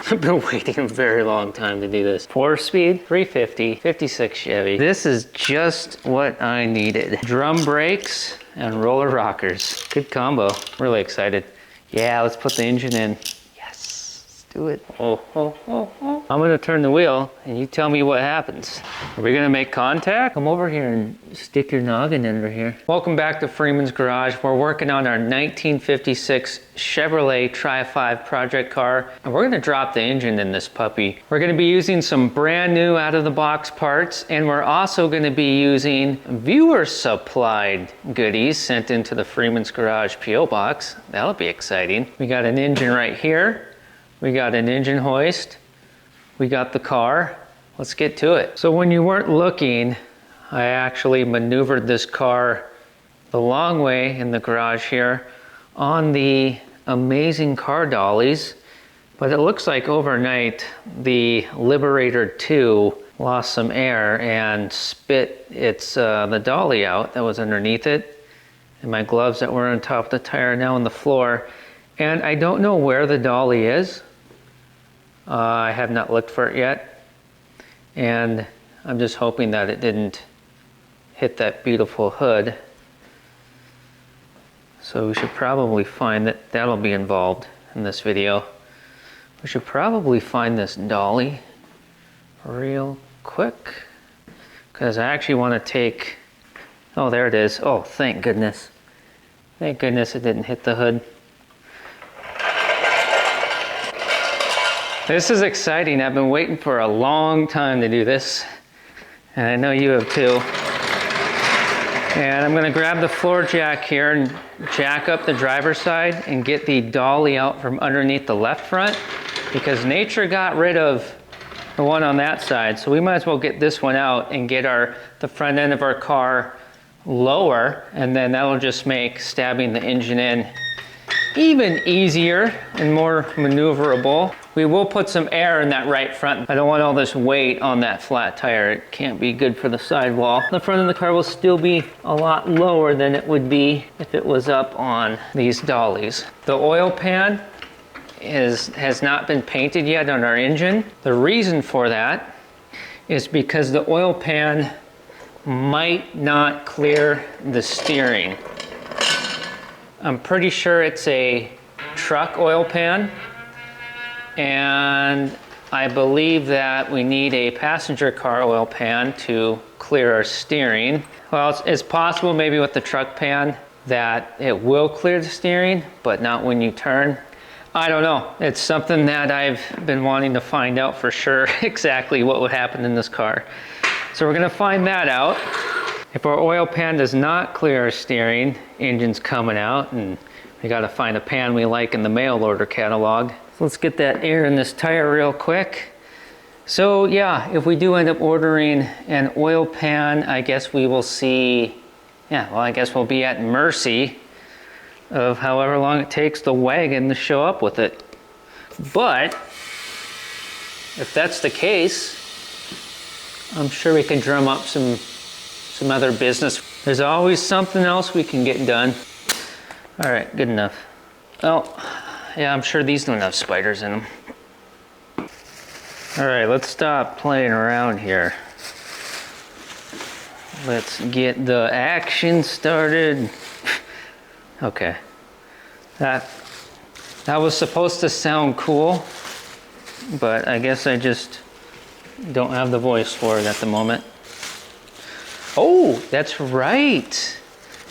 I've been waiting a very long time to do this. 4-speed, 350, 56 Chevy. This is just what I needed. Drum brakes and roller rockers. Good combo. Really excited. Yeah, let's put the engine in. Do it. Oh. I'm gonna turn the wheel and you tell me what happens. Are we gonna make contact? Come over here and stick your noggin under here. Welcome back to Freeman's Garage. We're working on our 1956 Chevrolet Tri Five project car, and we're gonna drop the engine in this puppy. We're gonna be using some brand new out of the box parts, and we're also gonna be using viewer supplied goodies sent into the Freeman's Garage P.O. box. That'll be exciting. We got an engine right here. We got an engine hoist, we got the car. Let's get to it. So when you weren't looking, I actually maneuvered this car the long way in the garage here on the amazing car dollies, but it looks like overnight the Liberator 2 lost some air and spit the dolly out that was underneath it, and my gloves that were on top of the tire are now on the floor. And I don't know where the dolly is. I have not looked for it yet. And I'm just hoping that it didn't hit that beautiful hood. So we should probably find that. That'll be involved in this video. We should probably find this dolly real quick, because I actually want to take, oh, there it is. Oh, thank goodness. Thank goodness it didn't hit the hood. This is exciting. I've been waiting for a long time to do this, and I know you have too. And I'm gonna grab the floor jack here and jack up the driver's side and get the dolly out from underneath the left front, because nature got rid of the one on that side. So we might as well get this one out and get the front end of our car lower, and then that'll just make stabbing the engine in even easier and more maneuverable. We will put some air in that right front. I don't want all this weight on that flat tire. It can't be good for the sidewall. The front of the car will still be a lot lower than it would be if it was up on these dollies. The oil pan has not been painted yet on our engine. The reason for that is because the oil pan might not clear the steering. I'm pretty sure it's a truck oil pan, and I believe that we need a passenger car oil pan to clear our steering. Well, it's possible maybe with the truck pan that it will clear the steering, but not when you turn. I don't know. It's something that I've been wanting to find out for sure exactly what would happen in this car. So we're gonna find that out. If our oil pan does not clear our steering, engine's coming out, and we gotta find a pan we like in the mail order catalog. So let's get that air in this tire real quick. So yeah, if we do end up ordering an oil pan, I guess we will see, I guess we'll be at mercy of however long it takes the wagon to show up with it. But if that's the case, I'm sure we can drum up some other business. There's always something else we can get done. All right, good enough. Oh, yeah, I'm sure these don't have spiders in them. All right, let's stop playing around here. Let's get the action started. Okay, that was supposed to sound cool, but I guess I just don't have the voice for it at the moment. Oh, that's right.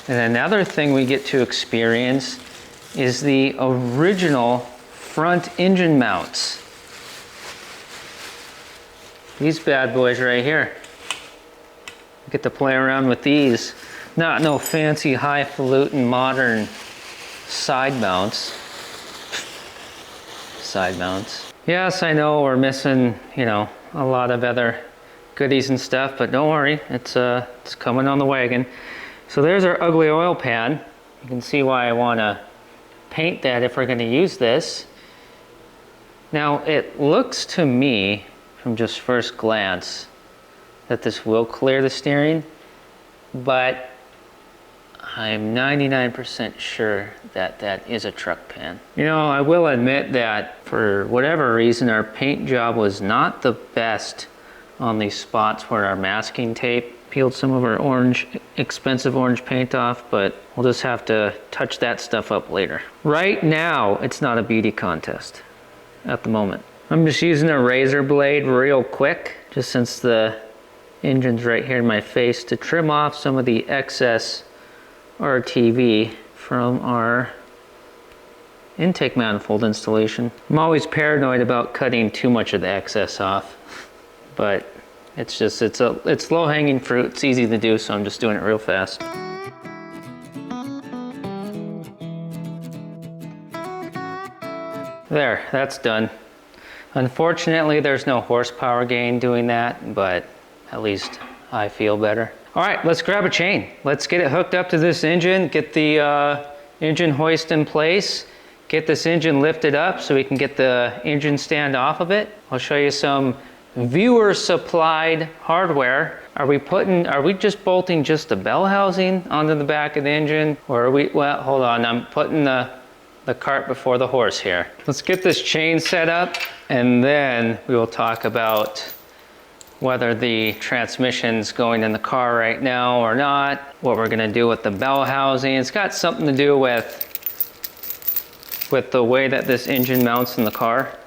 And another thing we get to experience is the original front engine mounts. These bad boys right here. I get to play around with these. Not no fancy highfalutin modern side mounts. Side mounts. Yes, I know we're missing, a lot of other goodies and stuff, but don't worry, it's coming on the wagon. So there's our ugly oil pan. You can see why I want to paint that if we're going to use this. Now it looks to me from just first glance that this will clear the steering, but I'm 99% sure that that is a truck pan. You know, I will admit that for whatever reason, our paint job was not the best on these spots where our masking tape peeled some of our orange, expensive orange paint off, but we'll just have to touch that stuff up later. Right now, it's not a beauty contest at the moment. I'm just using a razor blade real quick, just since the engine's right here in my face, to trim off some of the excess RTV from our intake manifold installation. I'm always paranoid about cutting too much of the excess off, but it's low-hanging fruit. It's easy to do, so I'm just doing it real fast. There, that's done. Unfortunately, there's no horsepower gain doing that, but at least I feel better. All right, let's grab a chain. Let's get it hooked up to this engine, get the engine hoist in place, get this engine lifted up so we can get the engine stand off of it. I'll show you some viewer supplied hardware. Are we just bolting just the bell housing onto the back of the engine? Or are we, well, hold on, I'm putting the cart before the horse here. Let's get this chain set up, and then we will talk about whether the transmission's going in the car right now or not, what we're gonna do with the bell housing. It's got something to do with the way that this engine mounts in the car.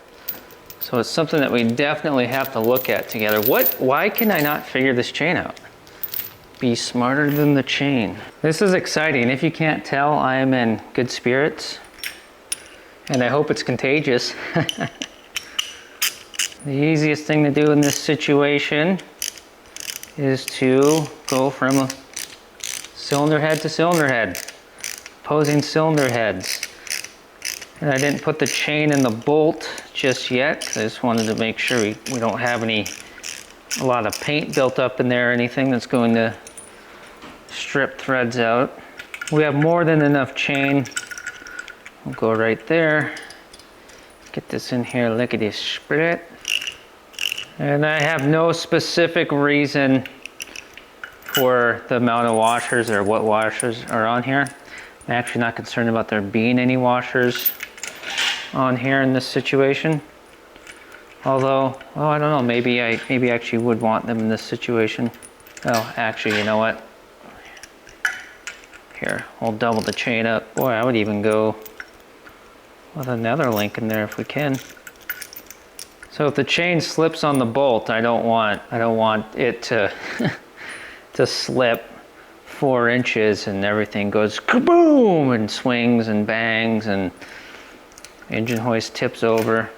So it's something that we definitely have to look at together. Why can I not figure this chain out? Be smarter than the chain. This is exciting. If you can't tell, I am in good spirits, and I hope it's contagious. The easiest thing to do in this situation is to go from cylinder head to cylinder head, opposing cylinder heads. And I didn't put the chain in the bolt just yet, because I just wanted to make sure we don't have a lot of paint built up in there or anything that's going to strip threads out. We have more than enough chain. We'll go right there. Get this in here, lickety split. And I have no specific reason for the amount of washers or what washers are on here. I'm actually not concerned about there being any washers on here in this situation. Although, oh, I don't know, maybe I actually would want them in this situation. Oh, actually, you know what? Here, we'll double the chain up. Boy, I would even go with another link in there if we can. So if the chain slips on the bolt, I don't want it to to slip 4 inches and everything goes kaboom and swings and bangs and engine hoist tips over.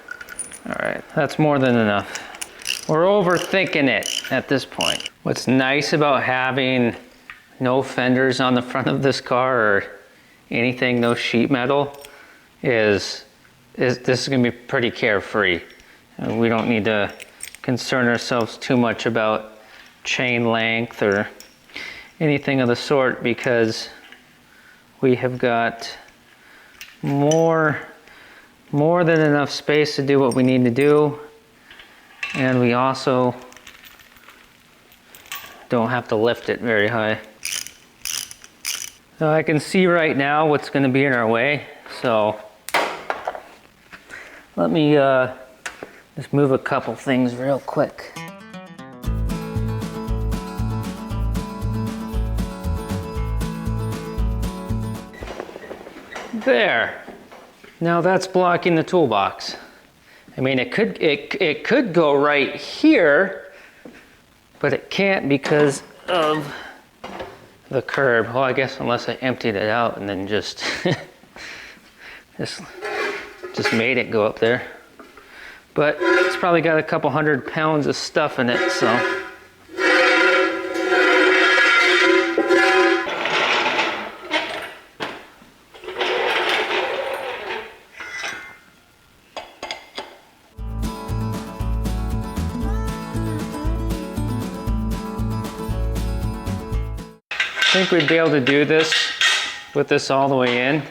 All right, that's more than enough. We're overthinking it at this point. What's nice about having no fenders on the front of this car or anything, no sheet metal, is this is gonna be pretty carefree. We don't need to concern ourselves too much about chain length or anything of the sort, because we have got more than enough space to do what we need to do, and we also don't have to lift it very high. So I can see right now what's going to be in our way, so let me just move a couple things real quick. There. Now that's blocking the toolbox. I mean, it could go right here, but it can't because of the curb. Well, I guess unless I emptied it out and then just just made it go up there. But it's probably got a couple 100 pounds of stuff in it, so. I think we'd be able to do this with this all the way in,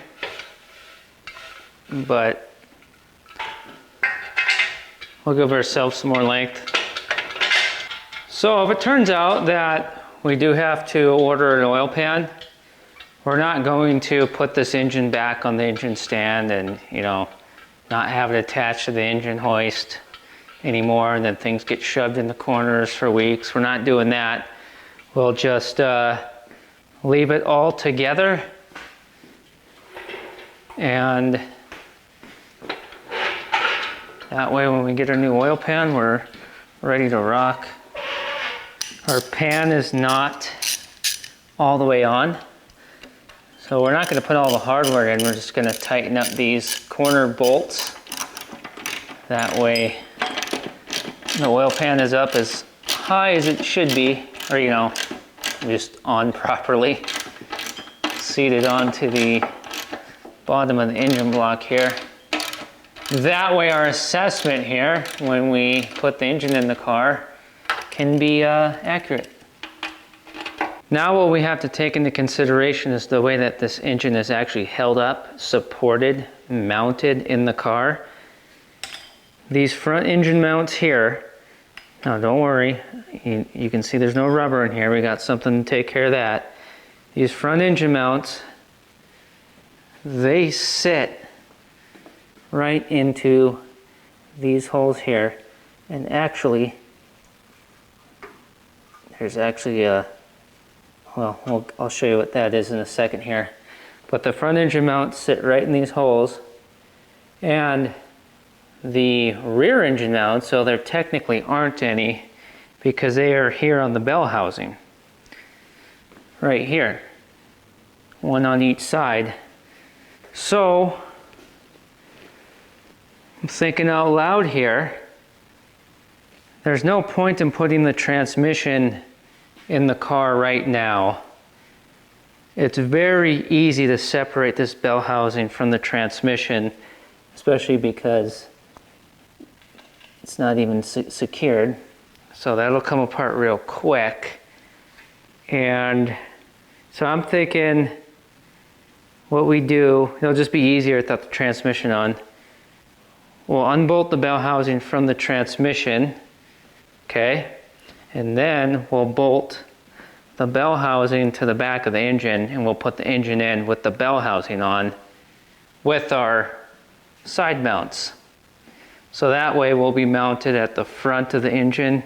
but we'll give ourselves some more length. So if it turns out that we do have to order an oil pan, We're not going to put this engine back on the engine stand and, you know, not have it attached to the engine hoist anymore, and then things get shoved in the corners for weeks. We're not doing that. We'll just leave it all together, and that way when we get our new oil pan, we're ready to rock. Our pan is not all the way on, so we're not going to put all the hardware in. We're just going to tighten up these corner bolts. That way the oil pan is up as high as it should be, or, you know, just on properly, seated onto the bottom of the engine block here. That way our assessment here, when we put the engine in the car, can be accurate. Now what we have to take into consideration is the way that this engine is actually held up, supported, mounted in the car. These front engine mounts here, now don't worry, you can see there's no rubber in here. We got something to take care of that. These front engine mounts, they sit right into these holes here, and actually there's actually a, well, I'll show you what that is in a second here. But the front engine mounts sit right in these holes, and the rear engine mounts, so there technically aren't any because they are here on the bell housing. Right here. One on each side. So, I'm thinking out loud here. There's no point in putting the transmission in the car right now. It's very easy to separate this bell housing from the transmission, especially because it's not even secured. So that'll come apart real quick. And so I'm thinking what we do, it'll just be easier without the transmission on. We'll unbolt the bell housing from the transmission, okay? And then we'll bolt the bell housing to the back of the engine, and we'll put the engine in with the bell housing on with our side mounts. So that way we'll be mounted at the front of the engine,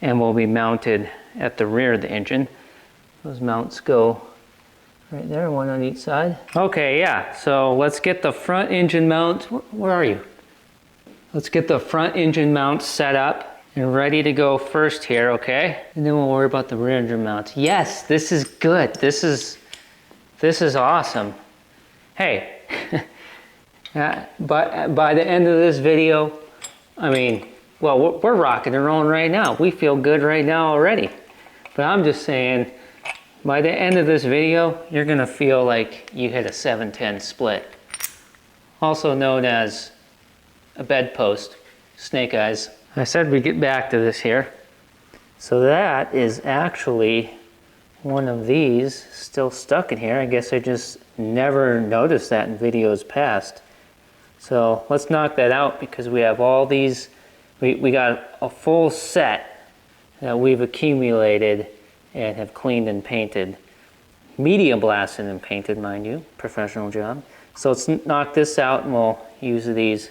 and we'll be mounted at the rear of the engine. Those mounts go right there, one on each side. Okay, yeah, so let's get the front engine mounts. Where are you? Let's get the front engine mounts set up and ready to go first here, okay? And then we'll worry about the rear engine mounts. Yes, this is good. This is awesome. Hey, but by the end of this video, I mean, well, we're rocking and rolling right now. We feel good right now already. But I'm just saying, by the end of this video, you're gonna feel like you hit a 7-10 split. Also known as a bedpost, snake eyes. I said we'd get back to this here. So that is actually one of these still stuck in here. I guess I just never noticed that in videos past. So let's knock that out because we have all these, we got a full set that we've accumulated and have cleaned and painted. Media blasted and painted, mind you, professional job. So let's knock this out and we'll use these.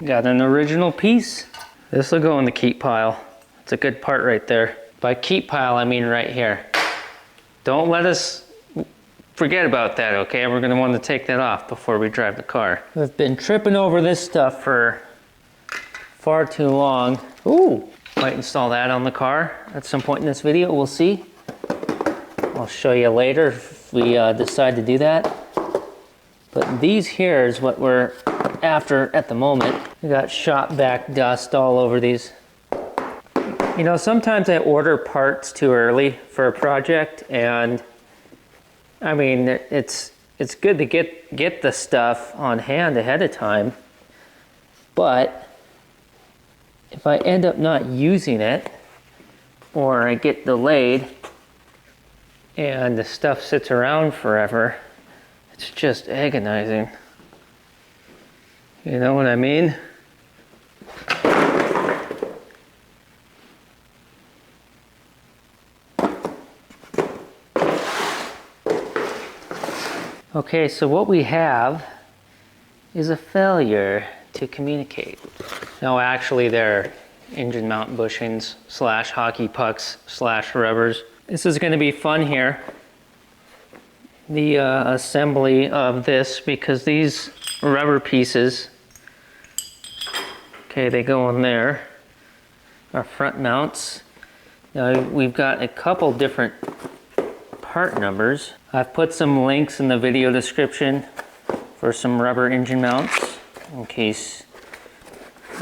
Got an original piece. This will go in the keep pile. It's a good part right there. By keep pile, I mean right here. Don't let us forget about that, okay? We're gonna want to take that off before we drive the car. We've been tripping over this stuff for far too long. Ooh, might install that on the car at some point in this video, we'll see. I'll show you later if we decide to do that. But these here is what we're after at the moment. We got shop vac dust all over these. You know, sometimes I order parts too early for a project, and I mean, it's good to get the stuff on hand ahead of time, but if I end up not using it, or I get delayed, and the stuff sits around forever, it's just agonizing. You know what I mean? Okay, so what we have is a failure to communicate. No, actually they're engine mount bushings slash hockey pucks slash rubbers. This is going to be fun here. The assembly of this, because these rubber pieces, okay, they go in there, our front mounts. Now we've got a couple different part numbers. I've put some links in the video description for some rubber engine mounts in case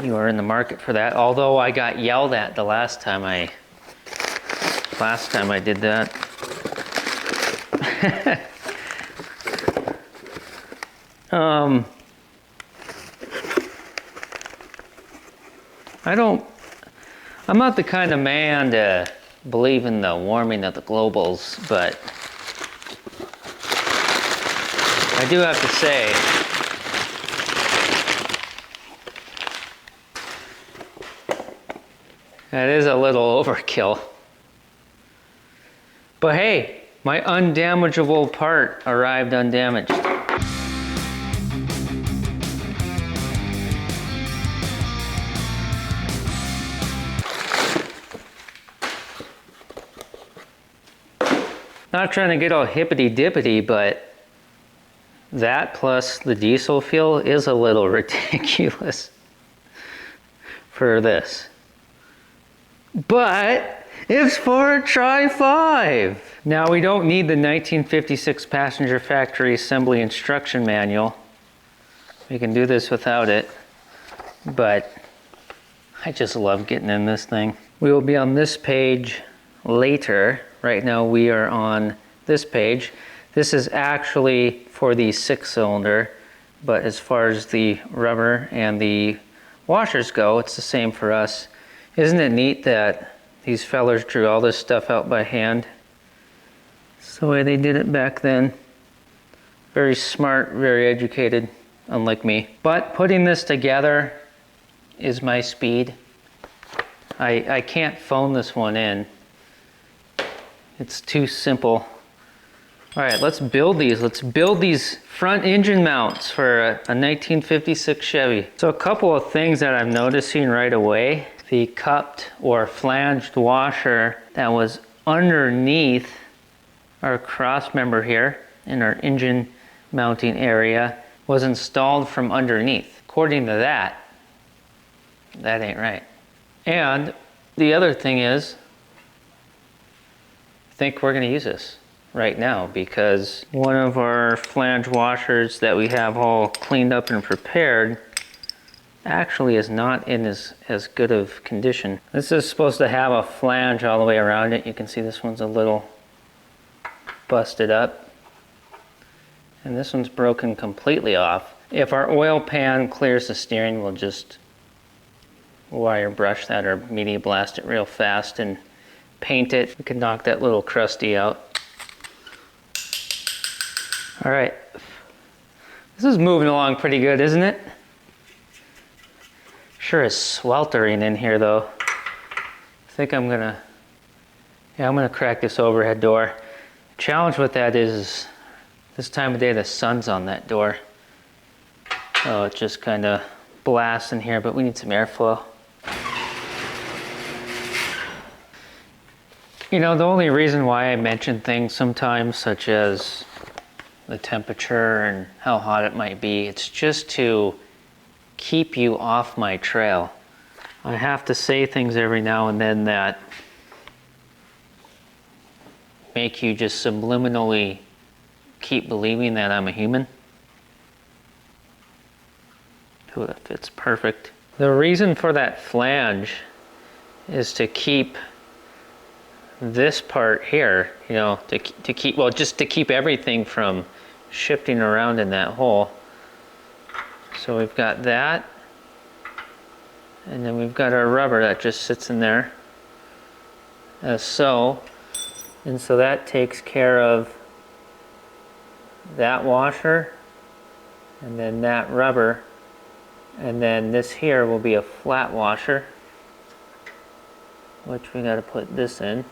you are in the market for that. Although I got yelled at the last time I did that. I'm not the kind of man to believe in the warming of the globals, but I do have to say, that is a little overkill. But hey, my undamageable part arrived undamaged. Not trying to get all hippity-dippity, but that plus the diesel fuel is a little ridiculous for this. But it's for a Tri Five. Now we don't need the 1956 passenger factory assembly instruction manual. We can do this without it, but I just love getting in this thing. We will be on this page later. Right now we are on this page. This is actually for the 6-cylinder, but as far as the rubber and the washers go, it's the same for us. Isn't it neat that these fellers drew all this stuff out by hand? It's the way they did it back then. Very smart, very educated, unlike me. But putting this together is my speed. I can't phone this one in. It's too simple. All right, let's build these. Let's build these front engine mounts for a 1956 Chevy. So a couple of things that I'm noticing right away. The cupped or flanged washer that was underneath our cross member here in our engine mounting area was installed from underneath. According to that ain't right. And the other thing is, I think we're gonna use this right now because one of our flange washers that we have all cleaned up and prepared actually is not in as good of condition. This is supposed to have a flange all the way around it. You can see this one's a little busted up. And this one's broken completely off. If our oil pan clears the steering, we'll just wire brush that or media blast it real fast and paint it. We can knock that little crusty out. All right. This is moving along pretty good, isn't it? Sure is sweltering in here though. I think I'm gonna crack this overhead door. Challenge with that is this time of day the sun's on that door. Oh, it just kind of blasts in here, but we need some airflow. You know, the only reason why I mention things sometimes, such as the temperature and how hot it might be, it's just to keep you off my trail. I have to say things every now and then that make you just subliminally keep believing that I'm a human. Oh, that fits perfect. The reason for that flange is to keep this part here, you know, to keep, well, just to keep everything from shifting around in that hole. So we've got that, and then we've got our rubber that just sits in there as so. And so that takes care of that washer, and then that rubber, and then this here will be a flat washer, which we got to put this in.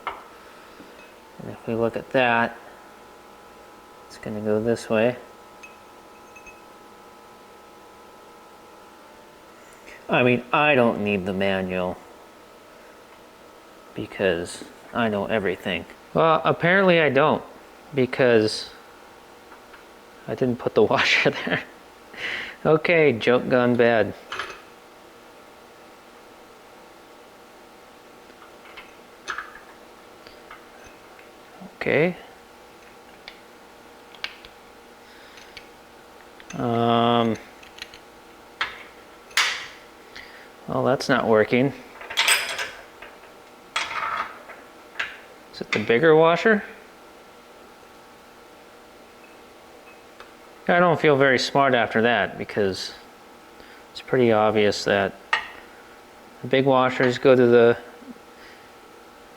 And if we look at that, it's going to go this way. I mean, I don't need the manual because I know everything. Well, apparently I don't, because I didn't put the washer there. Okay, joke gone bad. Okay. Well, that's not working. Is it the bigger washer? I don't feel very smart after that, because it's pretty obvious that the big washers go to the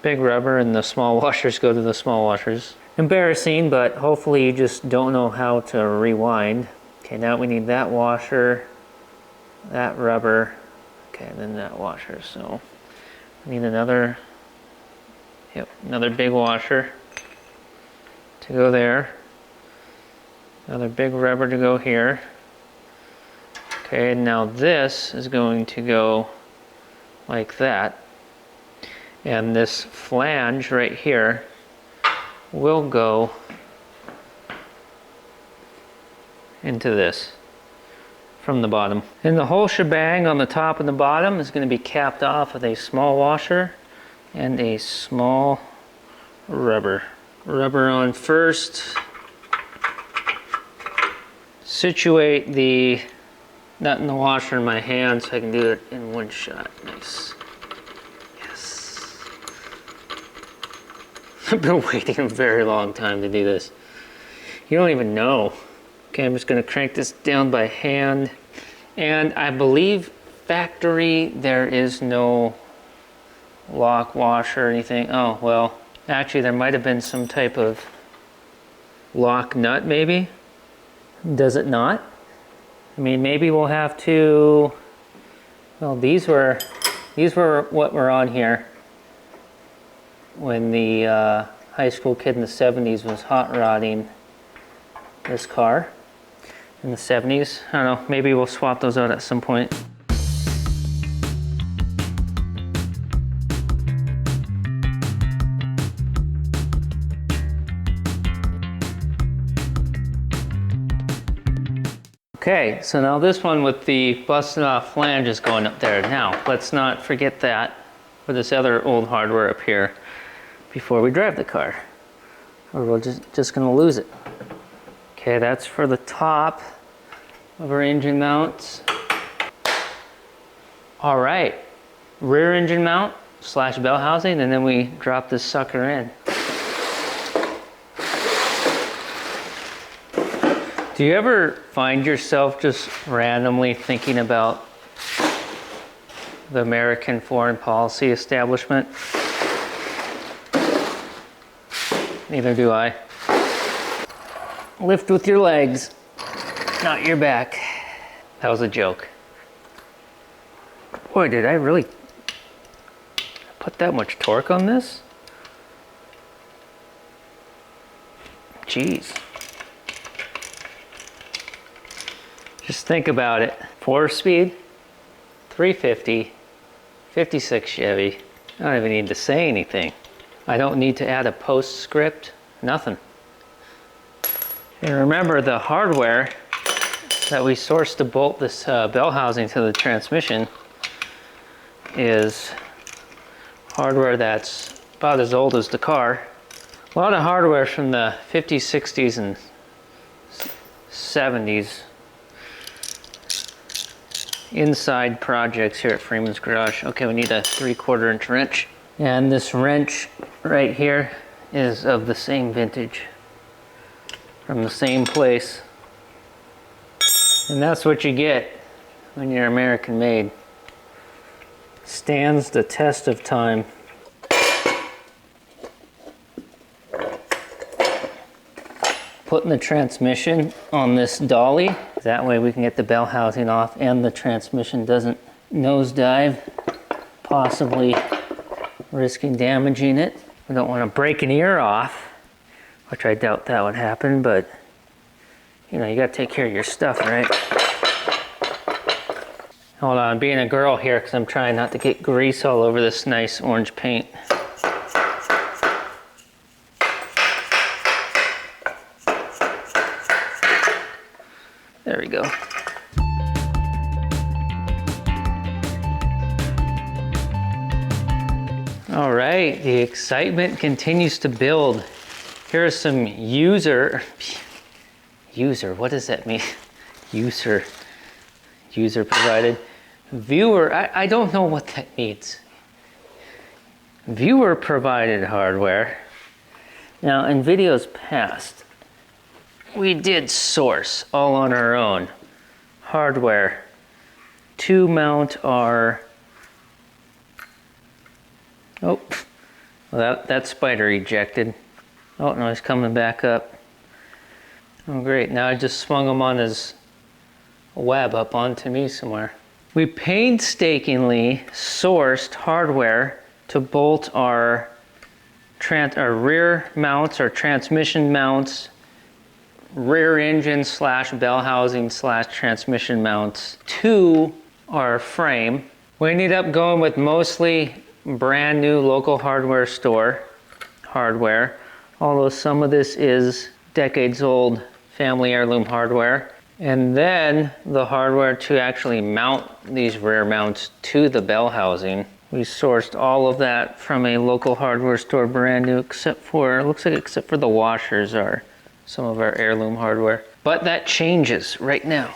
big rubber and the small washers go to the small washers. Embarrassing, but hopefully you just don't know how to rewind. Okay, now we need that washer, that rubber, okay, and then that washer. So we need another big washer to go there. Another big rubber to go here. Okay, now this is going to go like that. And this flange right here will go into this from the bottom. And the whole shebang on the top and the bottom is going to be capped off with a small washer and a small rubber. Rubber on first. Situate the nut in the washer in my hand so I can do it in one shot. Nice. Yes. I've been waiting a very long time to do this. You don't even know. Okay, I'm just going to crank this down by hand. And I believe factory there is no lock washer or anything. Oh, well, actually there might have been some type of lock nut maybe. Does it not? I mean, maybe we'll have to, well, these were what were on here when the high school kid in the 70s was hot rodding this car in the 70s. I don't know, maybe we'll swap those out at some point. Okay, so now this one with the busted off flange is going up there. Now, let's not forget that for this other old hardware up here before we drive the car, or we're just gonna lose it. Okay, that's for the top of our engine mounts. All right, rear engine mount / bell housing, and then we drop this sucker in. Do you ever find yourself just randomly thinking about the American foreign policy establishment? Neither do I. Lift with your legs, not your back. That was a joke. Boy, did I really put that much torque on this? Jeez. Just think about it. 4-speed, 350, 56 Chevy. I don't even need to say anything. I don't need to add a postscript, nothing. And remember, the hardware that we sourced to bolt this bell housing to the transmission is hardware that's about as old as the car. A lot of hardware from the 50s, 60s, and 70s. Inside projects here at Freeman's Garage. Okay, we need a 3/4 inch wrench. And this wrench right here is of the same vintage, from the same place. And that's what you get when you're American made. Stands the test of time. Putting the transmission on this dolly. That way we can get the bell housing off and the transmission doesn't nosedive, possibly risking damaging it. We don't want to break an ear off, which I doubt that would happen, but you know, you got to take care of your stuff, right? Hold on, I'm being a girl here because I'm trying not to get grease all over this nice orange paint. There we go. All right, the excitement continues to build. Here are some user, what does that mean? User provided. Viewer, I don't know what that means. Viewer provided hardware. Now in videos past, we did source all on our own hardware to mount our, oh, well that spider ejected. Oh no, he's coming back up. Oh great, now I just swung him on his web up onto me somewhere. We painstakingly sourced hardware to bolt our rear mounts, our transmission mounts, rear engine / bell housing / transmission mounts to our frame. We ended up going with mostly brand new local hardware store hardware, although some of this is decades old family heirloom hardware. And then the hardware to actually mount these rear mounts to the bell housing. We sourced all of that from a local hardware store, brand new, except for, it looks like except for the washers are some of our heirloom hardware. But that changes right now.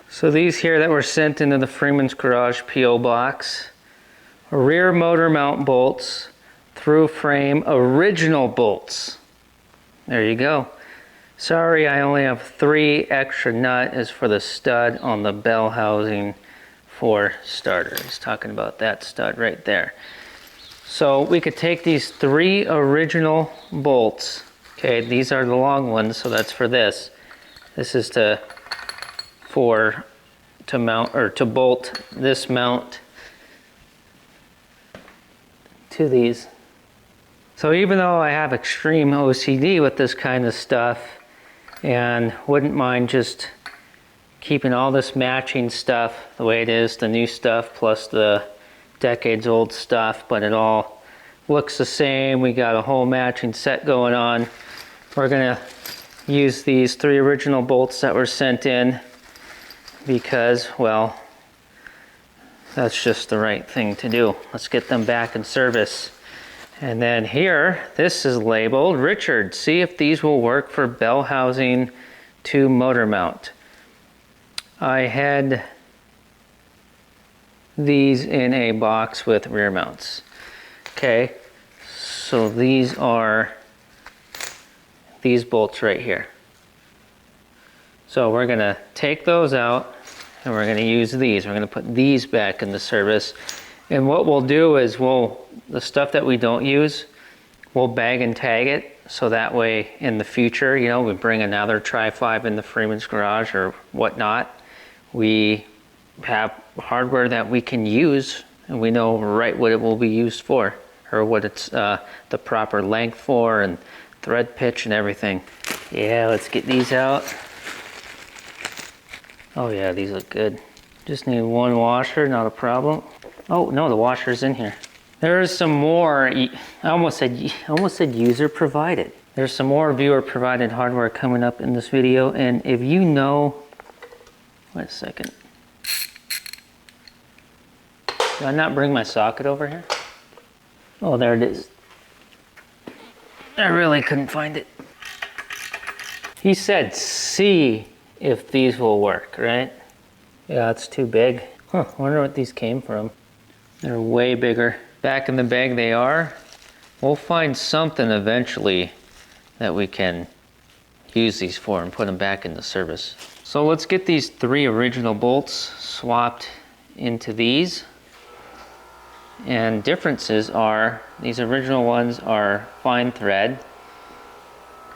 So these here that were sent into the Freeman's Garage P.O. box, rear motor mount bolts, through frame original bolts. There you go. Sorry, I only have 3 extra nut is for the stud on the bell housing for starter. He's talking about that stud right there. So we could take these 3 original bolts. Okay, these are the long ones, so that's for this. This is to mount or to bolt this mount to these. So even though I have extreme OCD with this kind of stuff and wouldn't mind just keeping all this matching stuff the way it is, the new stuff plus the decades old stuff, but it all looks the same. We got a whole matching set going on. We're gonna use these 3 original bolts that were sent in because, well, that's just the right thing to do. Let's get them back in service. And then here, this is labeled, Richard, see if these will work for bell housing to motor mount. I had these in a box with rear mounts. Okay, so these are these bolts right here. So we're gonna take those out and we're gonna use these. We're gonna put these back into service. And what we'll do is the stuff that we don't use, we'll bag and tag it. So that way in the future, you know, we bring another Tri Five in the Freeman's Garage or whatnot. We have hardware that we can use and we know right what it will be used for or what it's the proper length for and thread pitch and everything. Yeah, let's get these out. Oh yeah, these look good. Just need 1 washer, not a problem. Oh no, the washer's in here. There's some more, I almost said user provided. There's some more viewer provided hardware coming up in this video, and if you know, wait a second. Did I not bring my socket over here? Oh, there it is. I really couldn't find it. He said see if these will work, right? Yeah, it's too big. Huh, I wonder what these came from. They're way bigger. Back in the bag they are. We'll find something eventually that we can use these for and put them back into service. So let's get these 3 original bolts swapped into these. And differences are, these original ones are fine thread.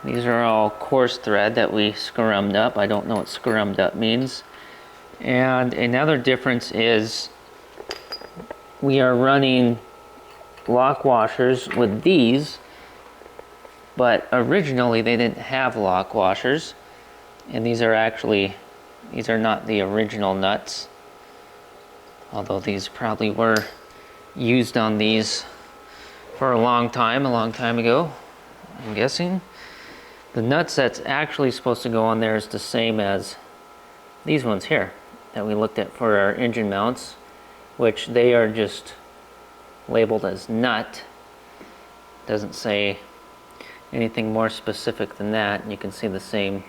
These are all coarse thread that we scrummed up. I don't know what scrummed up means. And another difference is we are running lock washers with these, but originally they didn't have lock washers, and these are actually These are not the original nuts, although these probably were used on these for a long time ago, I'm guessing. The nuts that's actually supposed to go on there is the same as these ones here that we looked at for our engine mounts, which they are just labeled as nut. Doesn't say anything more specific than that. You can see the same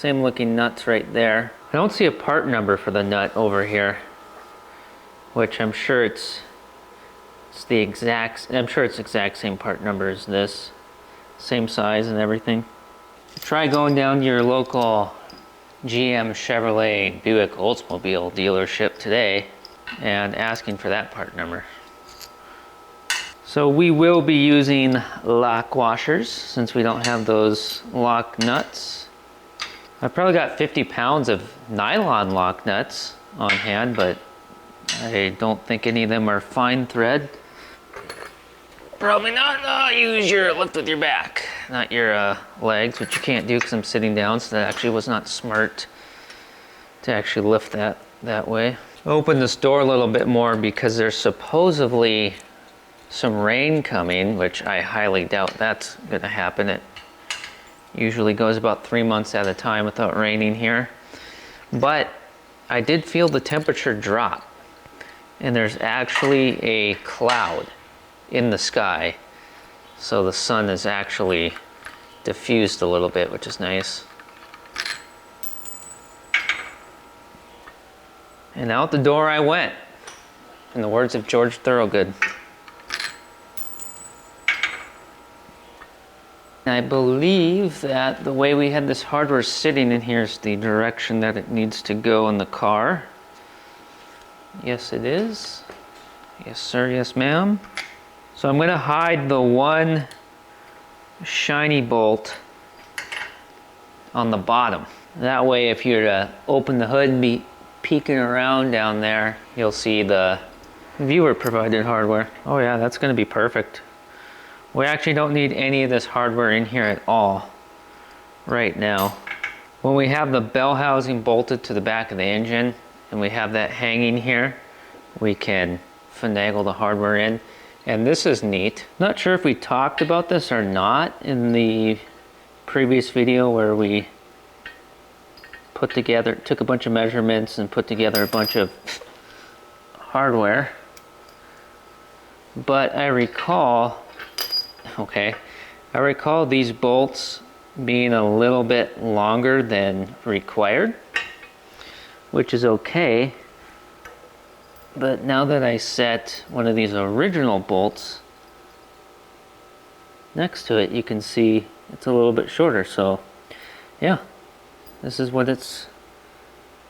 looking nuts right there. I don't see a part number for the nut over here, which I'm sure it's the exact same part number as this. Same size and everything. Try going down to your local GM, Chevrolet, Buick, Oldsmobile dealership today and asking for that part number. So we will be using lock washers since we don't have those lock nuts. I've probably got 50 pounds of nylon lock nuts on hand, but I don't think any of them are fine thread. Probably not. Oh, lift with your back, not your legs, which you can't do because I'm sitting down, so that actually was not smart to actually lift that way. Open this door a little bit more because there's supposedly some rain coming, which I highly doubt that's going to happen. It usually goes about 3 months at a time without raining here. But I did feel the temperature drop, and there's actually a cloud in the sky, so the sun is actually diffused a little bit, which is nice. And out the door I went, in the words of George Thorogood. I believe that the way we had this hardware sitting in here is the direction that it needs to go in the car. Yes, it is. Yes, sir. Yes, ma'am. So I'm going to hide the one shiny bolt on the bottom. That way, if you're to open the hood and be peeking around down there, you'll see the viewer provided hardware. Oh yeah, that's going to be perfect. We actually don't need any of this hardware in here at all right now. When we have the bell housing bolted to the back of the engine and we have that hanging here, we can finagle the hardware in. And this is neat. Not sure if we talked about this or not in the previous video where we took a bunch of measurements and put together a bunch of hardware. But I recall these bolts being a little bit longer than required, which is okay. But now that I set one of these original bolts next to it, you can see it's a little bit shorter. So yeah, this is what it's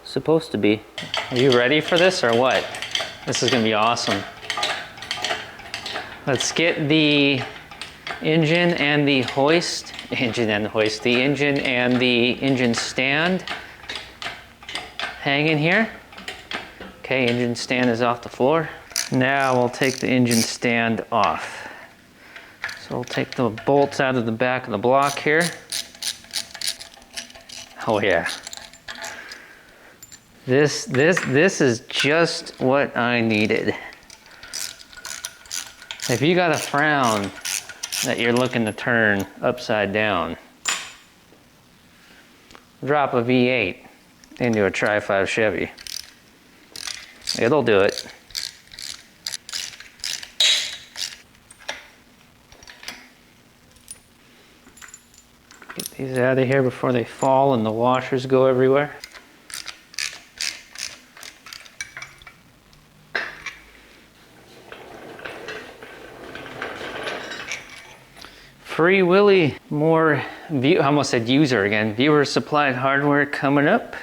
supposed to be. Are you ready for this or what? This is gonna be awesome. Let's get the engine and the hoist, the engine and the engine stand hanging here. Okay, engine stand is off the floor. Now we'll take the engine stand off. So we'll take the bolts out of the back of the block here. Oh yeah. This is just what I needed. If you got a frown that you're looking to turn upside down, drop a V8 into a Tri Five Chevy. It'll do it. Get these out of here before they fall and the washers go everywhere. Free Willy, more I almost said user again, viewer supplied hardware coming up.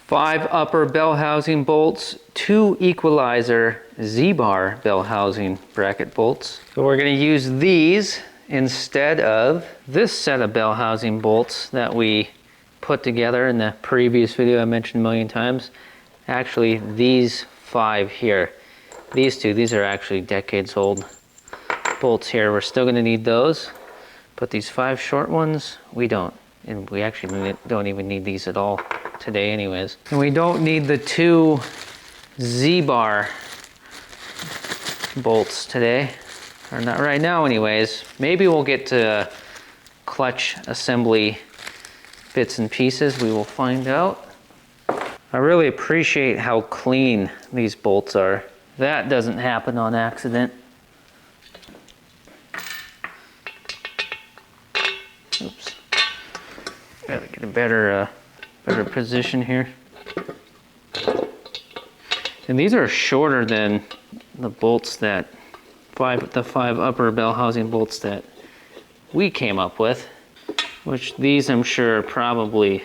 5 upper bell housing bolts, 2 equalizer Z-bar bell housing bracket bolts. So we're going to use these instead of this set of bell housing bolts that we put together in the previous video I mentioned a million times. Actually, these 5 here. These are actually decades old bolts here. We're still going to need those, But these 5 short ones, we don't. And we actually don't even need these at all today anyways. And we don't need the 2 Z-bar bolts today. Or not right now anyways. Maybe we'll get to clutch assembly bits and pieces. We will find out. I really appreciate how clean these bolts are. That doesn't happen on accident. Oops. Gotta get a better position here. And these are shorter than the bolts that the 5 upper bell housing bolts that we came up with, which these I'm sure are probably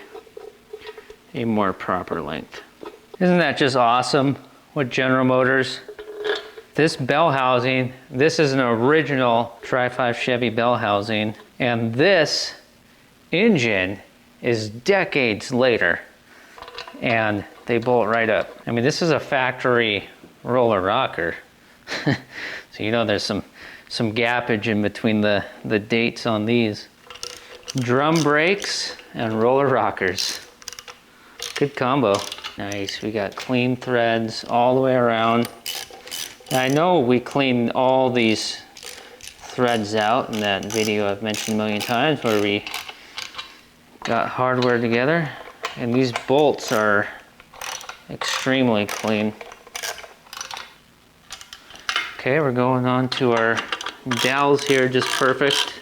a more proper length. Isn't that just awesome with General Motors? This bell housing, this is an original Tri Five Chevy bell housing, and this engine is decades later, and they bolt right up. I mean, this is a factory roller rocker. So you know there's some gappage in between the dates on these. Drum brakes and roller rockers. Good combo. Nice, we got clean threads all the way around. Now, I know we cleaned all these threads out in that video I've mentioned a million times where we got hardware together. And these bolts are extremely clean. Okay, we're going on to our dowels here, just perfect.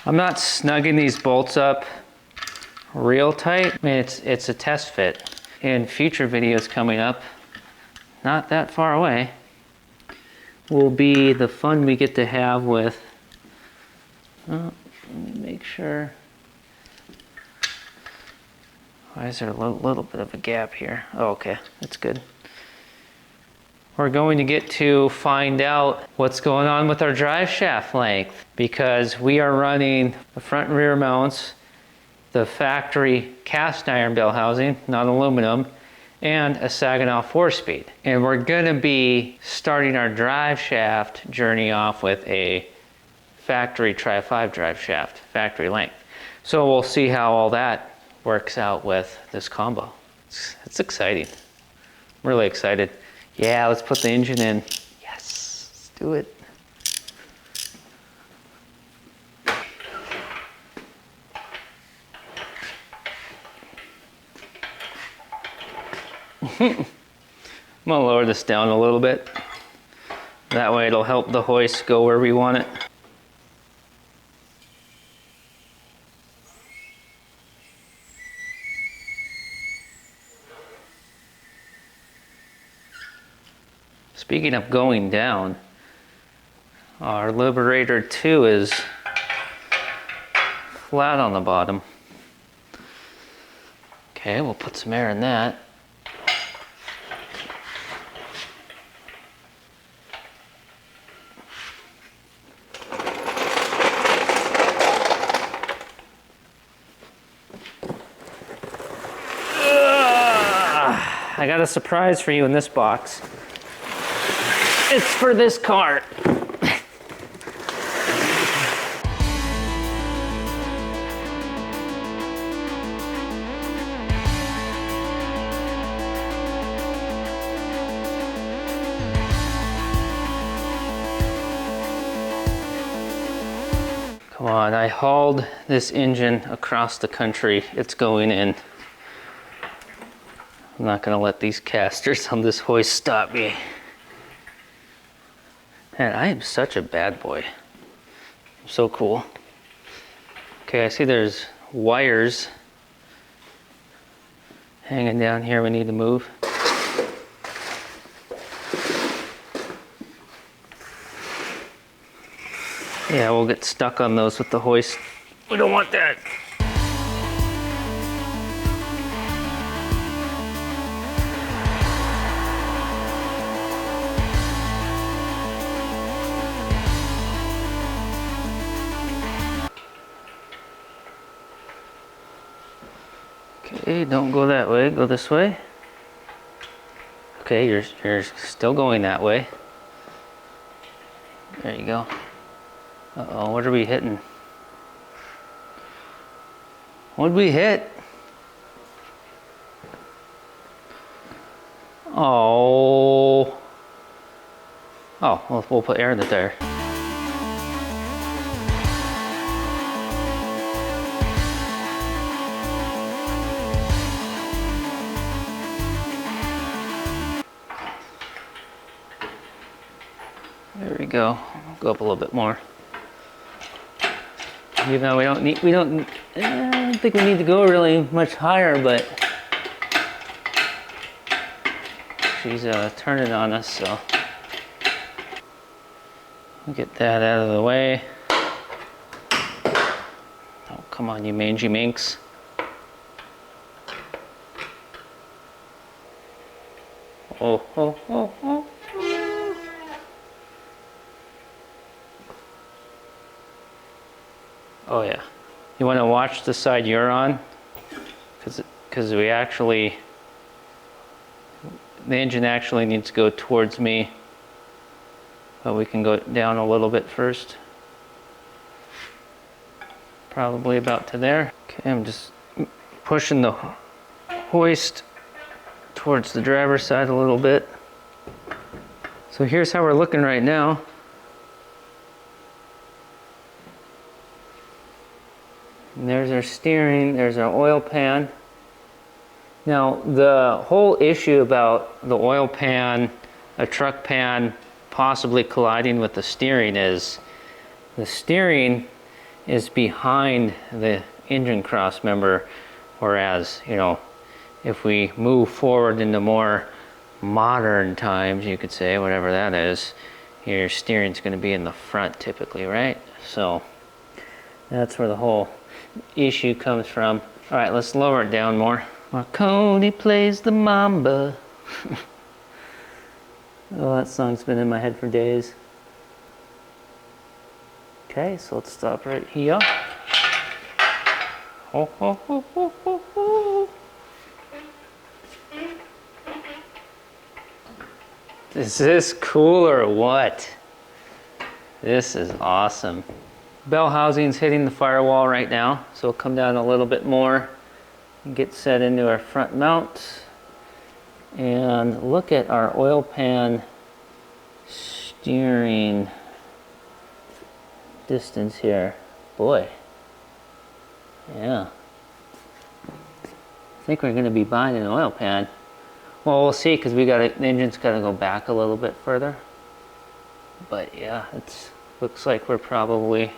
I'm not snugging these bolts up real tight. I mean, it's a test fit. In future videos coming up, not that far away, will be the fun we get to have with, let me make sure. Why is there a little bit of a gap here? Oh, okay, that's good. We're going to get to find out what's going on with our drive shaft length, because we are running the front and rear mounts, the factory cast iron bell housing, not aluminum, and a Saginaw 4-speed. And we're gonna be starting our drive shaft journey off with a factory Tri Five drive shaft, factory length. So we'll see how all that works out with this combo. It's exciting. I'm really excited. Yeah, let's put the engine in. Yes, let's do it. I'm gonna lower this down a little bit. That way it'll help the hoist go where we want it. Speaking of going down, our Liberator 2 is flat on the bottom. Okay, we'll put some air in that. I got a surprise for you in this box. It's for this car. Come on, I hauled this engine across the country. It's going in. I'm not gonna let these casters on this hoist stop me. Man, I am such a bad boy. I'm so cool. Okay, I see there's wires hanging down here we need to move. Yeah, we'll get stuck on those with the hoist. We don't want that. Okay, don't go that way, go this way. Okay, you're still going that way. There you go. Uh-oh, what are we hitting? What'd we hit? Oh. Oh, we'll put air in the tire. There we go. Go up a little bit more. Even though I don't think we need to go really much higher, but she's turning on us, so we'll get that out of the way. Oh, come on, you mangy minx. Oh, oh, oh, oh. Oh yeah. You want to watch the side you're on? Because we actually, the engine actually needs to go towards me, but we can go down a little bit first. Probably about to there. Okay, I'm just pushing the hoist towards the driver's side a little bit. So here's how we're looking right now. And there's our steering, there's our oil pan. Now, the whole issue about the oil pan, a truck pan possibly colliding with the steering is the steering is behind the engine cross member, whereas, you know, if we move forward into more modern times, you could say, whatever that is, your steering's going to be in the front typically, right? So that's where the whole issue comes from. All right, let's lower it down more. Marconi plays the mamba. Oh, that song's been in my head for days. Okay, so let's stop right here. Oh, oh, oh, oh, oh, oh. Is this cool or what? This is awesome. Bell housing's hitting the firewall right now, so we'll come down a little bit more and get set into our front mount. And look at our oil pan steering distance here. Boy, yeah. I think we're going to be buying an oil pan. Well, we'll see, because the engine's got to go back a little bit further. But yeah, it looks like we're probably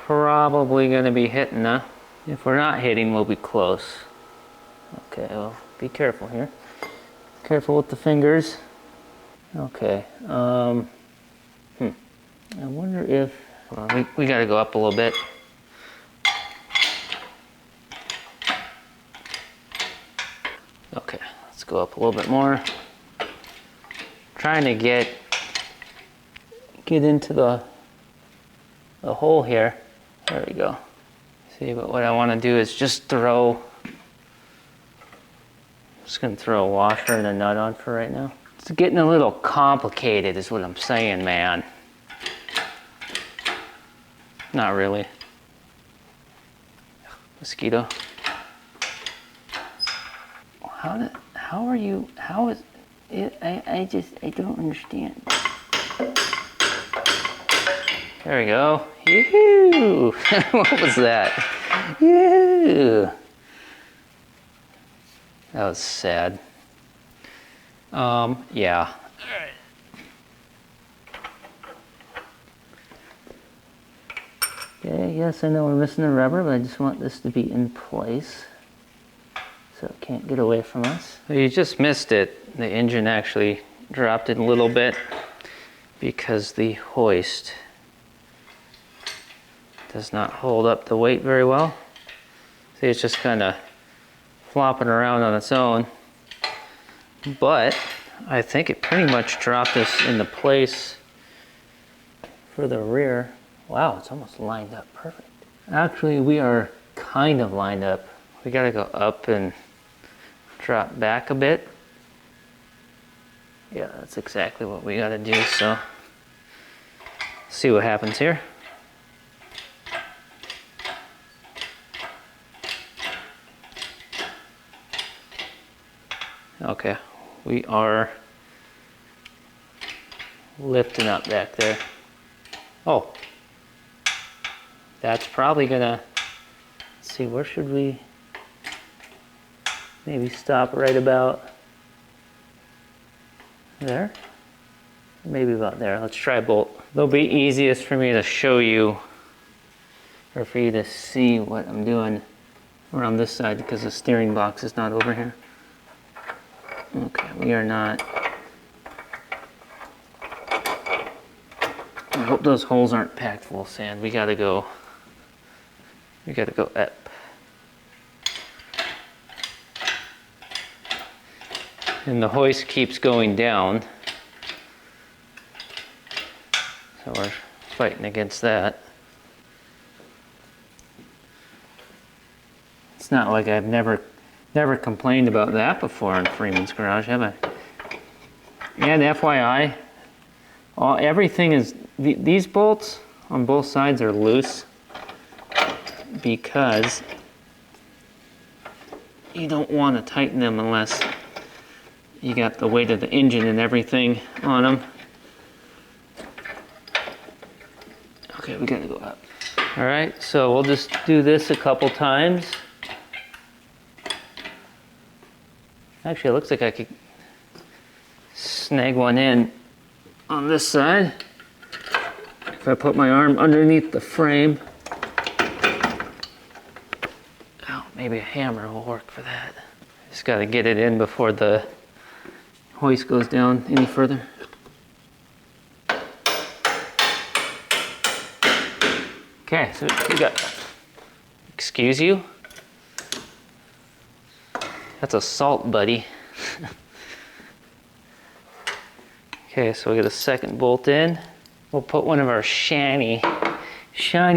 going to be hitting, huh? If we're not hitting, we'll be close. Okay, well, be careful here. Careful with the fingers. Okay. I wonder if we got to go up a little bit. Okay, let's go up a little bit more. Trying to get into the hole here. There we go. See, but what I want to do is just throw. Just gonna throw a washer and a nut on for right now. It's getting a little complicated, is what I'm saying, man. Not really. Mosquito. How is it? I don't understand. There we go. Yoo-hoo! What was that? Yoo! That was sad. Yeah. Okay, yes, I know we're missing the rubber, but I just want this to be in place so it can't get away from us. You just missed it. The engine actually dropped it a little bit because the hoist does not hold up the weight very well. See, it's just kind of flopping around on its own. But I think it pretty much dropped us into place for the rear. Wow, it's almost lined up perfect. Actually, we are kind of lined up. We gotta go up and drop back a bit. Yeah, that's exactly what we gotta do, so see what happens here. Okay, we are lifting up back there. Oh, that's probably gonna, let's see, where should we maybe stop right about there? Maybe about there. Let's try bolt. It'll be easiest for me to show you, or for you to see what I'm doing around this side because the steering box is not over here. Okay, we are not. I hope those holes aren't packed full of sand. We gotta go up. And the hoist keeps going down. So we're fighting against that. It's not like I've never complained about that before in Freeman's garage, have I? And FYI, everything is, these bolts on both sides are loose because you don't want to tighten them unless you got the weight of the engine and everything on them. Okay, we gotta go up. All right, so we'll just do this a couple times. Actually, it looks like I could snag one in on this side. If I put my arm underneath the frame. Oh, maybe a hammer will work for that. Just gotta get it in before the hoist goes down any further. Okay, so we got, excuse you? That's a salt buddy. Okay, so we get a second bolt in. We'll put one of our shiny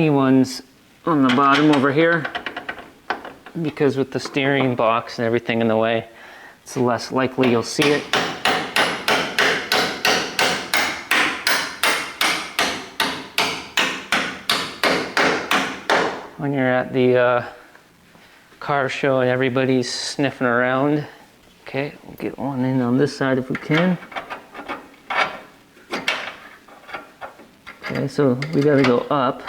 ones on the bottom over here because with the steering box and everything in the way, it's less likely you'll see it. When you're at the car show and everybody's sniffing around. Okay, we'll get one in on this side if we can. Okay, so we gotta go up.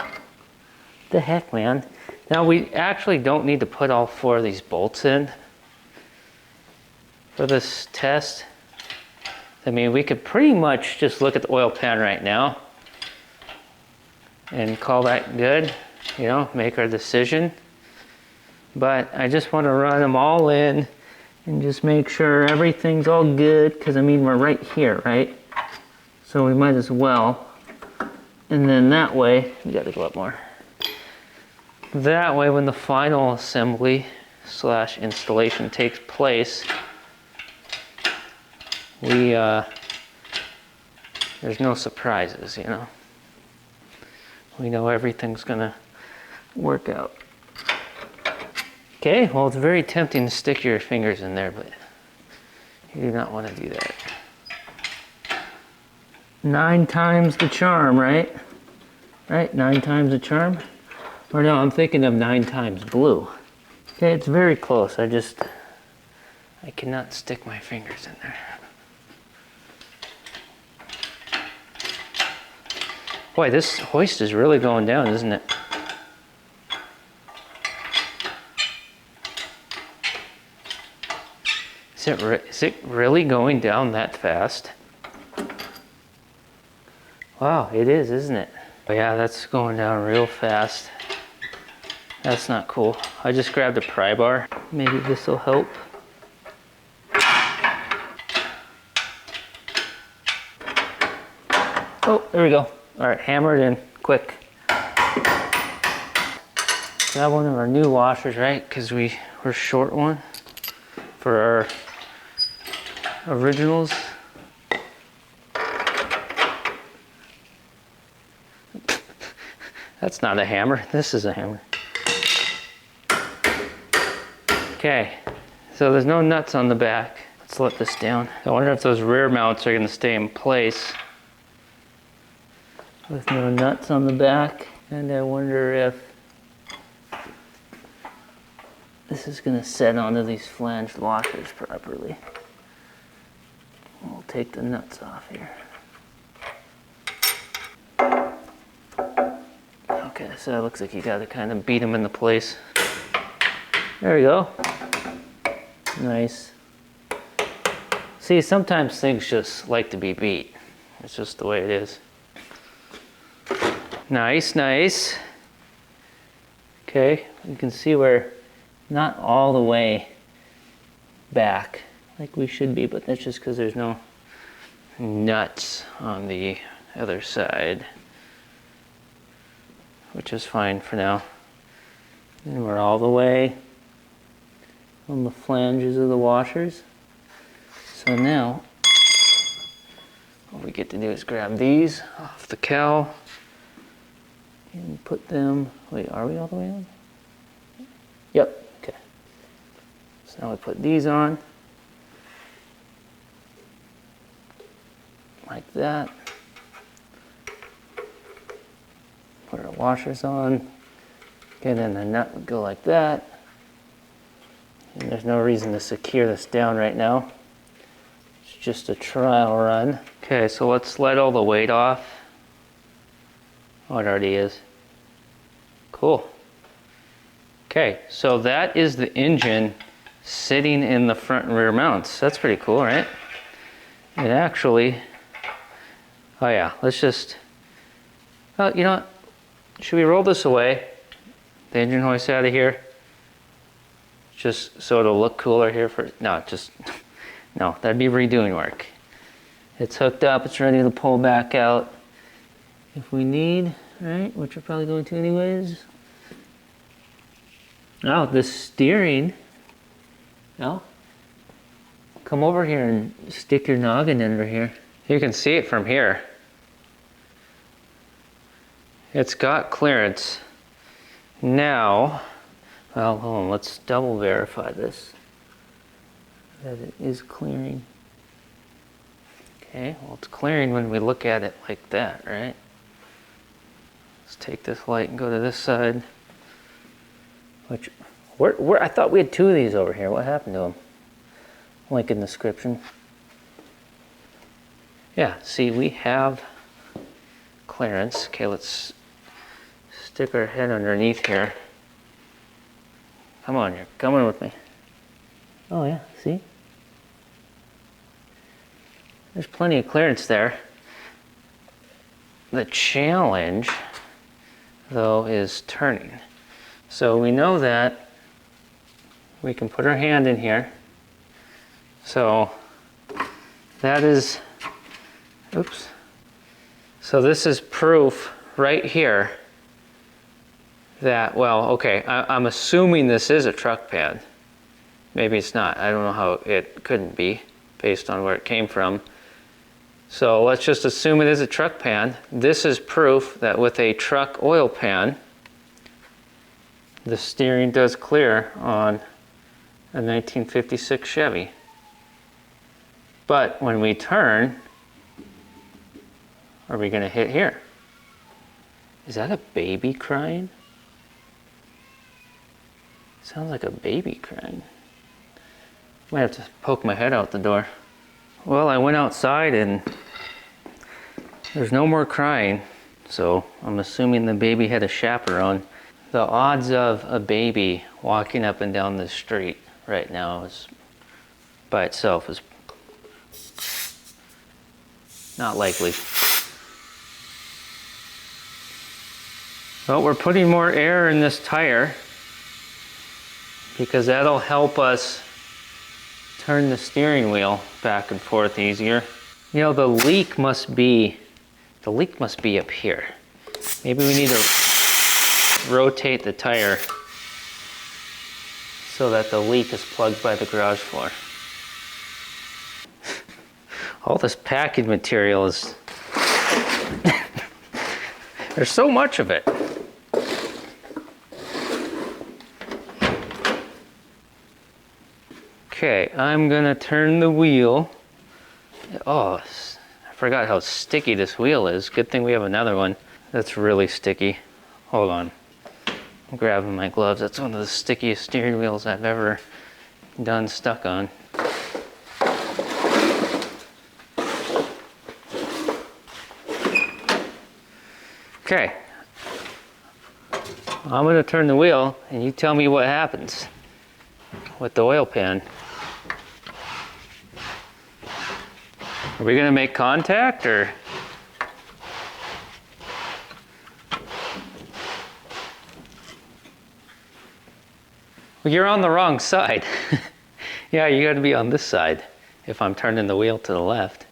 The heck, man. Now we actually don't need to put all 4 of these bolts in for this test. I mean, we could pretty much just look at the oil pan right now and call that good, you know, make our decision. But I just want to run them all in and just make sure everything's all good, because I mean, we're right here, right? So we might as well. And then that way, we got to go up more. That way, when the final assembly / installation takes place, there's no surprises, you know. We know everything's gonna work out. Okay, well, it's very tempting to stick your fingers in there, but you do not want to do that. 9 times the charm, right? Right, 9 times the charm? Or no, I'm thinking of 9 times blue. Okay, it's very close. I cannot stick my fingers in there. Boy, this hoist is really going down, isn't it? Is it really going down that fast? Wow, it is, isn't it? Oh yeah, that's going down real fast. That's not cool. I just grabbed a pry bar. Maybe this will help. Oh, there we go. All right, hammer it in, quick. Grab one of our new washers, right? Because we're short one for our originals. That's not a hammer, this is a hammer. Okay, so there's no nuts on the back. Let's let this down. I wonder if those rear mounts are gonna stay in place with no nuts on the back. And I wonder if this is gonna set onto these flanged washers properly. We'll take the nuts off here. Okay, so it looks like you gotta kind of beat them into place. There we go. Nice. See, sometimes things just like to be beat. It's just the way it is. Nice, nice. Okay, you can see we're not all the way back like we should be, but that's just because there's no nuts on the other side, which is fine for now. And we're all the way on the flanges of the washers. So now, what we get to do is grab these off the cowl and put them, wait, are we all the way on? Yep, okay. So now we put these on, like that. Put our washers on. Okay, then the nut would go like that. And there's no reason to secure this down right now. It's just a trial run. Okay, so let's let all the weight off. Oh, it already is. Cool. Okay, so that is the engine sitting in the front and rear mounts. That's pretty cool, right? It actually, oh yeah, let's just, well, you know what? Should we roll this away? The engine hoist out of here? Just so it'll look cooler here for, no, just, no, that'd be redoing work. It's hooked up, it's ready to pull back out if we need, right? Which we're probably going to anyways. Oh, the steering. No? Come over here and stick your noggin under here. You can see it from here. It's got clearance. Now, well, hold on, let's double verify this, that it is clearing. Okay, well, it's clearing when we look at it like that, right? Let's take this light and go to this side. Which, where I thought we had two of these over here. What happened to them? Link in the description. Yeah, see, we have clearance. Okay, let's stick our head underneath here. Come on, you're coming with me. Oh yeah, see? There's plenty of clearance there. The challenge, though, is turning. So we know that we can put our hand in here. So that is, oops. So this is proof right here that, well, okay, I'm assuming this is a truck pad. Maybe it's not. I don't know how it couldn't be based on where it came from. So let's just assume it is a truck pan. This is proof that with a truck oil pan, the steering does clear on a 1956 Chevy. But when we turn, are we going to hit here? Is that a baby crying? Sounds like a baby crying. Might have to poke my head out the door. Well, I went outside and there's no more crying, so I'm assuming the baby had a chaperone. The odds of a baby walking up and down the street right now is, by itself, is not likely. Well, we're putting more air in this tire because that'll help us turn the steering wheel back and forth easier. You know, the leak must be up here. Maybe we need to rotate the tire so that the leak is plugged by the garage floor. All this packing material is, there's so much of it. Okay, I'm gonna turn the wheel. Oh, I forgot how sticky this wheel is. Good thing we have another one that's really sticky. Hold on. I'm grabbing my gloves. That's one of the stickiest steering wheels I've ever done stuck on. Okay. I'm gonna turn the wheel and you tell me what happens with the oil pan. Are we gonna make contact or? Well, you're on the wrong side. Yeah, you gotta be on this side if I'm turning the wheel to the left.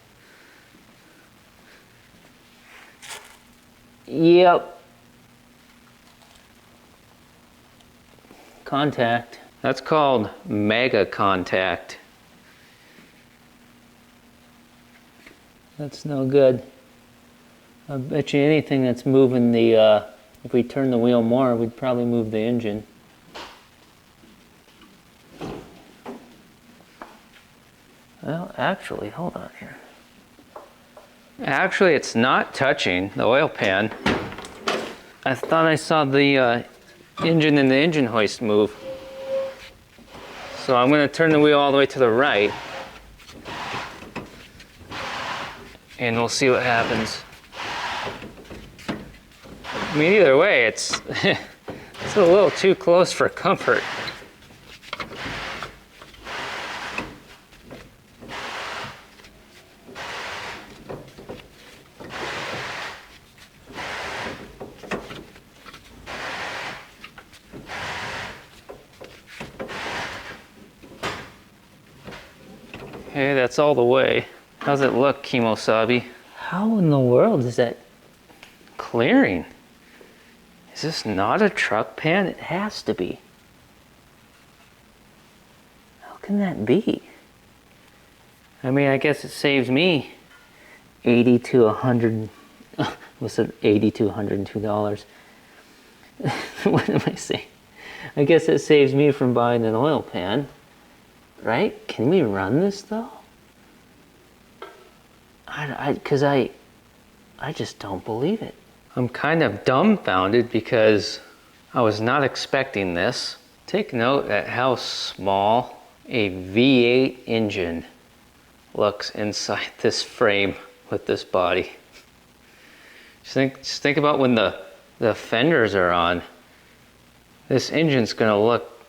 Yep. Contact. That's called mega contact. That's no good. I bet you anything that's moving the, if we turn the wheel more, we'd probably move the engine. Well, actually, hold on here. Actually, it's not touching the oil pan. I thought I saw the engine and the engine hoist move. So I'm going to turn the wheel all the way to the right. And we'll see what happens. I mean, either way, it's it's a little too close for comfort. Okay, that's all the way. How's it look, Kimosabi? How in the world is that clearing? Is this not a truck pan? It has to be. How can that be? I mean, I guess it saves me 80 to 100, what's it, 80 to $102. What am I saying? I guess it saves me from buying an oil pan, right? Can we run this though? Because I just don't believe it. I'm kind of dumbfounded because I was not expecting this. Take note at how small a V8 engine looks inside this frame with this body. Just think about when the fenders are on. This engine's gonna look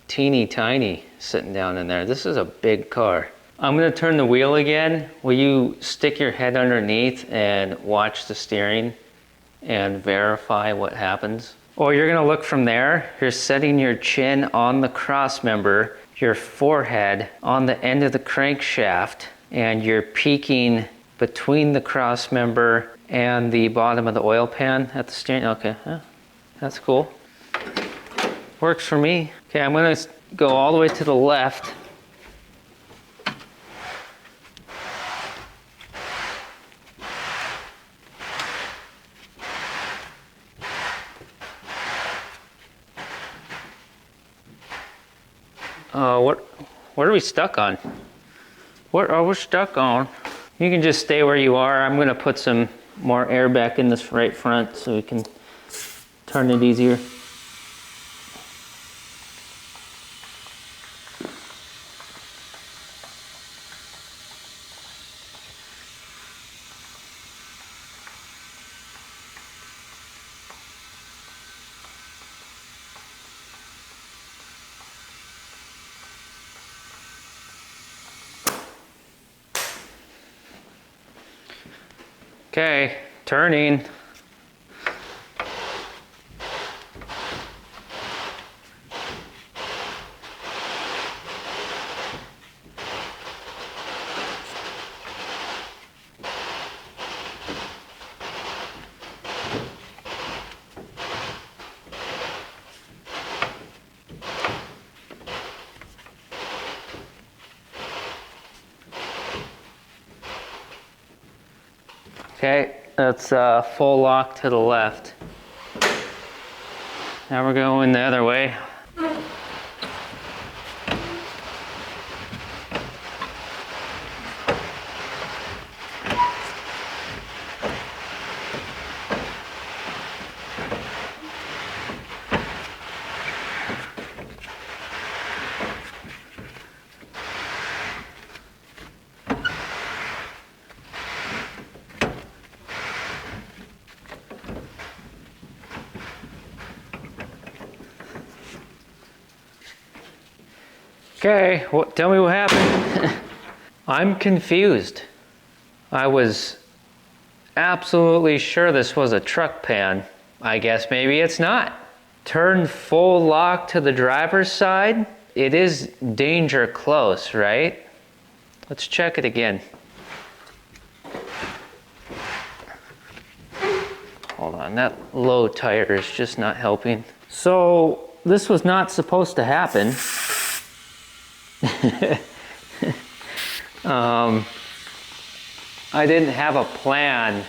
teeny tiny sitting down in there. This is a big car. I'm gonna turn the wheel again. Will you stick your head underneath and watch the steering and verify what happens? Or you're gonna look from there. You're setting your chin on the cross member, your forehead on the end of the crankshaft, and you're peeking between the cross member and the bottom of the oil pan at the steering. Okay, that's cool. Works for me. Okay, I'm gonna go all the way to the left. What are we stuck on? What are we stuck on? You can just stay where you are. I'm gonna put some more air back in this right front so we can turn it easier. Okay, turning. Okay, that's full lock to the left. Now we're going the other way. Okay, tell me what happened. I'm confused. I was absolutely sure this was a truck pan. I guess maybe it's not. Turn full lock to the driver's side. It is danger close, right? Let's check it again. Hold on, that low tire is just not helping. So this was not supposed to happen. I didn't have a plan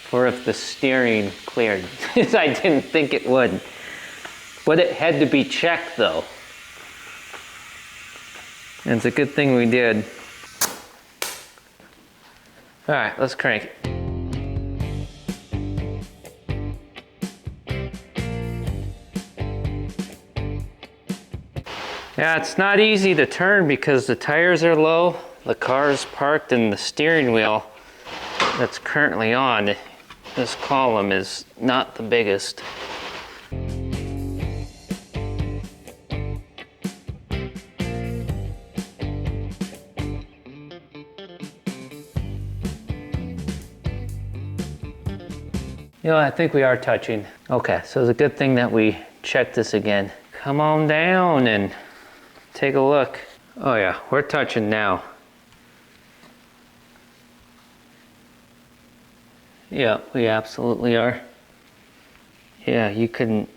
for if the steering cleared. I didn't think it would. But it had to be checked though. And it's a good thing we did. All right, let's crank it. Yeah, it's not easy to turn because the tires are low, the car's parked, and the steering wheel that's currently on, this column is not the biggest. You know, I think we are touching. Okay, so it's a good thing that we checked this again. Come on down and take a look. Oh yeah, we're touching now. Yeah, we absolutely are. Yeah, you couldn't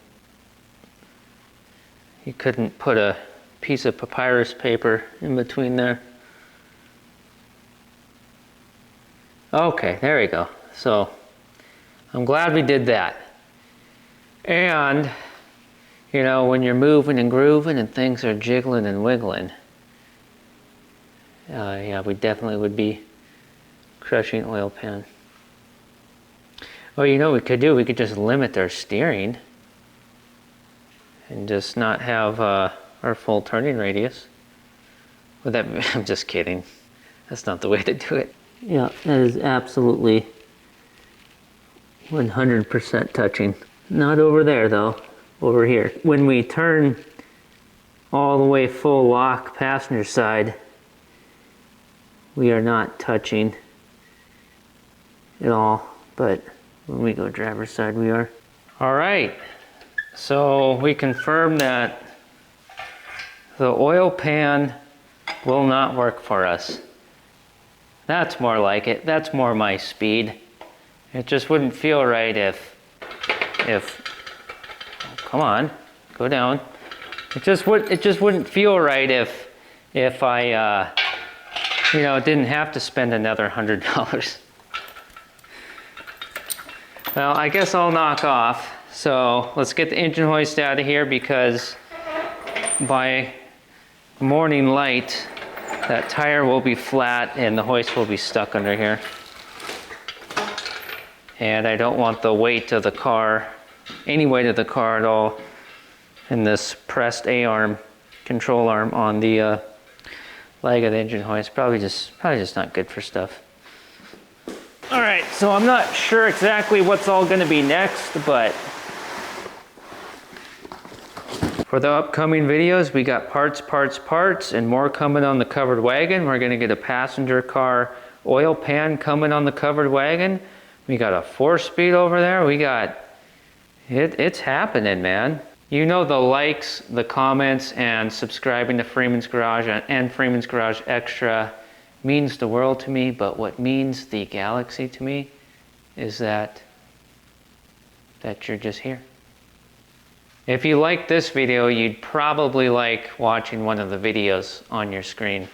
put a piece of papyrus paper in between there. Okay, there we go. So I'm glad we did that. And you know, when you're moving and grooving and things are jiggling and wiggling, yeah, we definitely would be crushing oil pan. Well, you know what we could do? We could just limit our steering and just not have our full turning radius. Would that be, I'm just kidding. That's not the way to do it. Yeah, that is absolutely 100% touching. Not over there though. Over here. When we turn all the way full lock passenger side, we are not touching at all, but when we go driver's side, we are. All right, so we confirmed that the oil pan will not work for us. That's more like it. That's more my speed. It just wouldn't feel right if come on, go down. It just wouldn't feel right if I you know, didn't have to spend another $100. Well, I guess I'll knock off. So let's get the engine hoist out of here because by morning light, that tire will be flat and the hoist will be stuck under here. And I don't want the weight of the car, any weight of the car at all, in this pressed A-arm, control arm on the leg of the engine hoist. Probably just not good for stuff. All right, so I'm not sure exactly what's all gonna be next, but for the upcoming videos, we got parts, and more coming on the covered wagon. We're gonna get a passenger car oil pan coming on the covered wagon. We got a 4-speed over there. We got, it's happening, man. You know, the likes, the comments, and subscribing to Freeman's Garage and Freeman's Garage Extra means the world to me, but what means the galaxy to me is that you're just here. If you like this video, you'd probably like watching one of the videos on your screen.